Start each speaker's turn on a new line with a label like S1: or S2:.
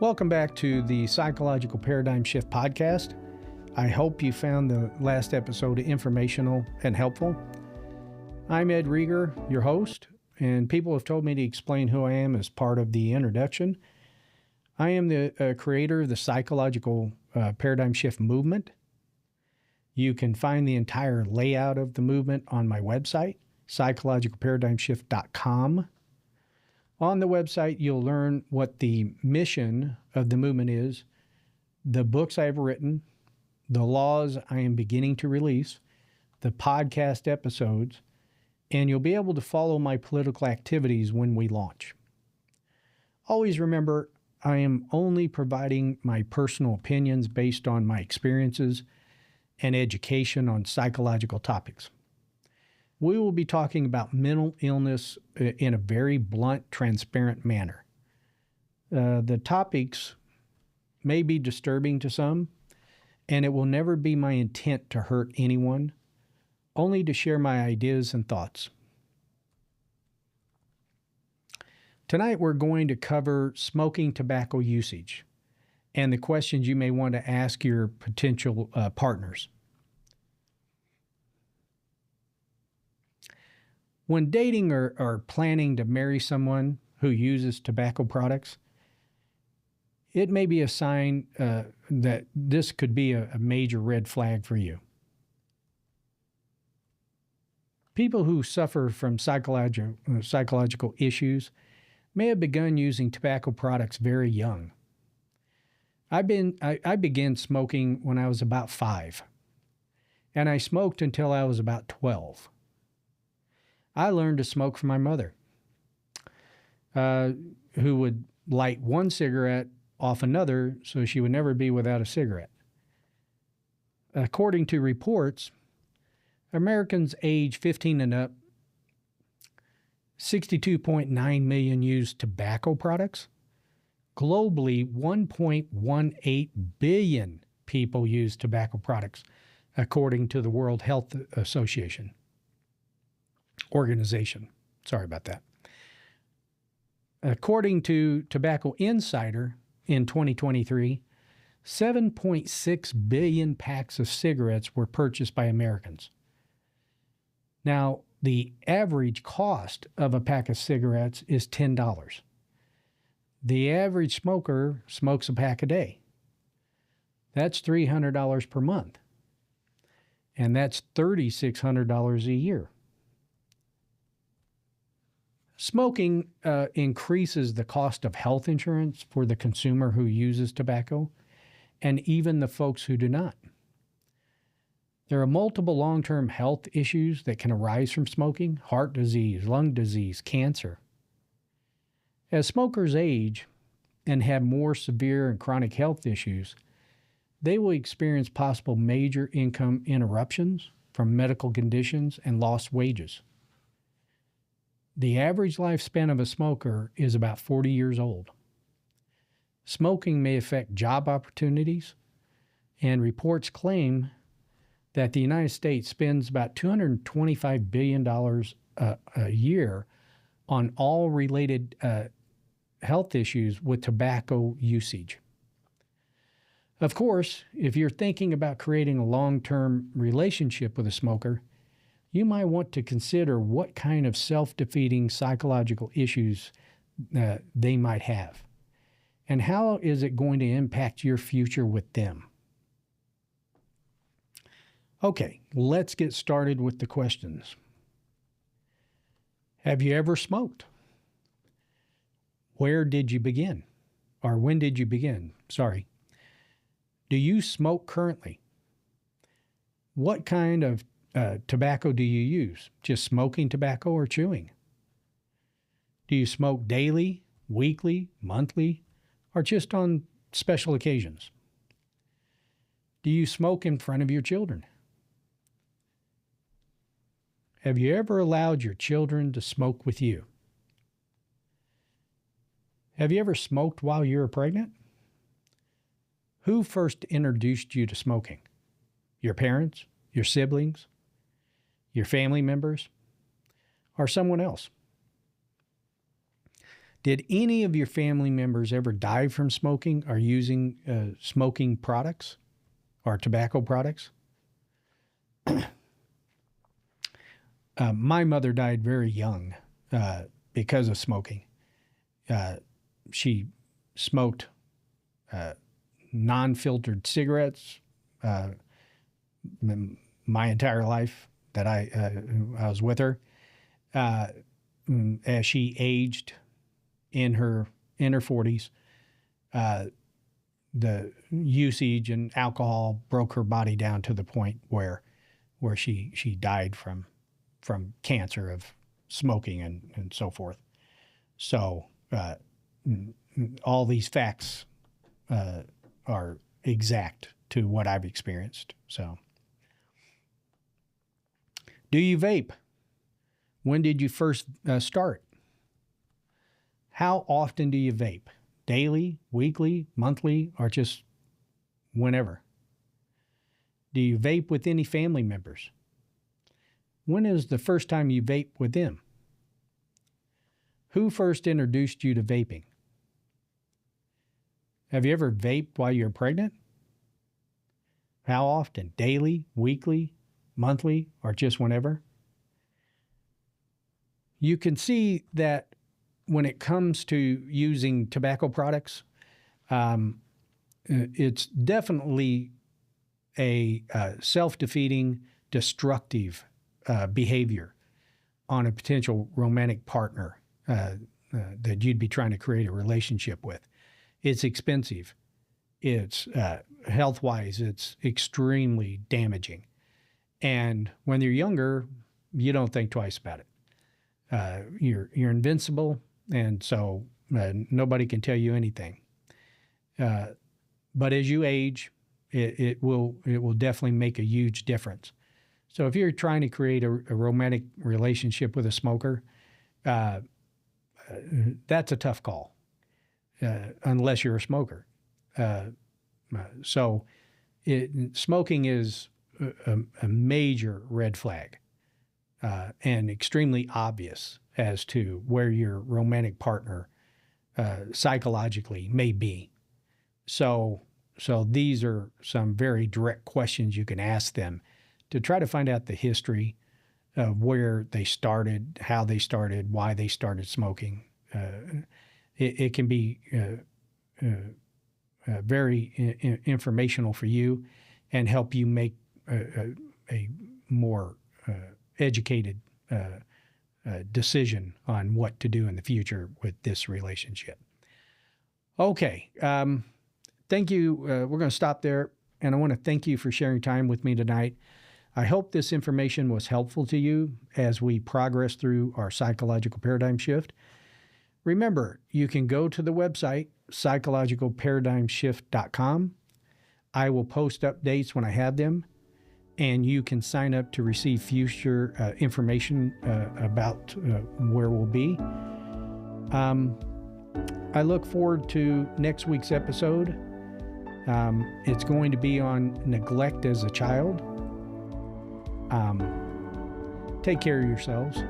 S1: Welcome back to the Psychological Paradigm Shift podcast. I hope you found the last episode informational and helpful. I'm Ed Rieger, your host, and people have told me to explain who I am as part of the introduction. I am the creator of the Psychological Paradigm Shift movement. You can find the entire layout of the movement on my website, psychologicalparadigmshift.com. On the website, you'll learn what the mission of the movement is, the books I've written, the laws I am beginning to release, the podcast episodes, and you'll be able to follow my political activities when we launch. Always remember, I am only providing my personal opinions based on my experiences and education on psychological topics. We will be talking about mental illness in a very blunt, transparent manner. The topics may be disturbing to some, and it will never be my intent to hurt anyone, only to share my ideas and thoughts. Tonight we're going to cover smoking tobacco usage and the questions you may want to ask your potential partners. When dating or planning to marry someone who uses tobacco products, it may be a sign that this could be a major red flag for you. People who suffer from psychological issues may have begun using tobacco products very young. I began smoking when I was about 5, and I smoked until I was about 12. I learned to smoke from my mother, who would light one cigarette off another so she would never be without a cigarette. According to reports, Americans age 15 and up, 62.9 million use tobacco products. Globally, 1.18 billion people use tobacco products, according to the World Health Organization. Sorry about that. According to Tobacco Insider, in 2023, 7.6 billion packs of cigarettes were purchased by Americans. Now, the average cost of a pack of cigarettes is $10. The average smoker smokes a pack a day. That's $300 per month. And that's $3,600 a year. Smoking increases the cost of health insurance for the consumer who uses tobacco, and even the folks who do not. There are multiple long-term health issues that can arise from smoking: heart disease, lung disease, cancer. As smokers age and have more severe and chronic health issues, they will experience possible major income interruptions from medical conditions and lost wages. The average lifespan of a smoker is about 40 years old. Smoking may affect job opportunities, and reports claim that the United States spends about $225 billion a year on all related health issues with tobacco usage. Of course, if you're thinking about creating a long-term relationship with a smoker, you might want to consider what kind of self-defeating psychological issues they might have, and how is it going to impact your future with them. Okay, let's get started with the questions. Have you ever smoked? Where did you begin? Or when did you begin? Sorry. Do you smoke currently? What kind of tobacco do you use? Just smoking tobacco or chewing? Do you smoke daily, weekly, monthly, or just on special occasions? Do you smoke in front of your children? Have you ever allowed your children to smoke with you? Have you ever smoked while you were pregnant? Who first introduced you to smoking? Your parents? Your siblings? Your family members? Or someone else? Did any of your family members ever die from smoking or using smoking products or tobacco products? My mother died very young because of smoking. She smoked non-filtered cigarettes my entire life that I was with her. As she aged in her 40s, the usage and alcohol broke her body down to the point where she died from cancer of smoking and so forth. So all these facts are exact to what I've experienced. So, do you vape? When did you first start? How often do you vape? Daily, weekly, monthly, or just whenever? Do you vape with any family members? When is the first time you vaped with them? Who first introduced you to vaping? Have you ever vaped while you're pregnant? How often? Daily, weekly, monthly, or just whenever? You can see that when it comes to using tobacco products, it's definitely a self-defeating, destructive behavior on a potential romantic partner that you'd be trying to create a relationship with. It's expensive. It's health-wise, it's extremely damaging. And when you're younger, you don't think twice about it. You're invincible, and so nobody can tell you anything. But as you age, it will definitely make a huge difference. So if you're trying to create a romantic relationship with a smoker, that's a tough call, unless you're a smoker. So smoking is a major red flag and extremely obvious as to where your romantic partner psychologically may be. So these are some very direct questions you can ask them to try to find out the history of where they started, how they started, why they started smoking. It can be very informational for you and help you make a more educated decision on what to do in the future with this relationship. Okay. Thank you. We're going to stop there, and I want to thank you for sharing time with me tonight. I hope this information was helpful to you as we progress through our psychological paradigm shift. Remember, you can go to the website, psychologicalparadigmshift.com. I will post updates when I have them, and you can sign up to receive future information about where we'll be. I look forward to next week's episode. It's going to be on neglect as a child. Take care of yourselves.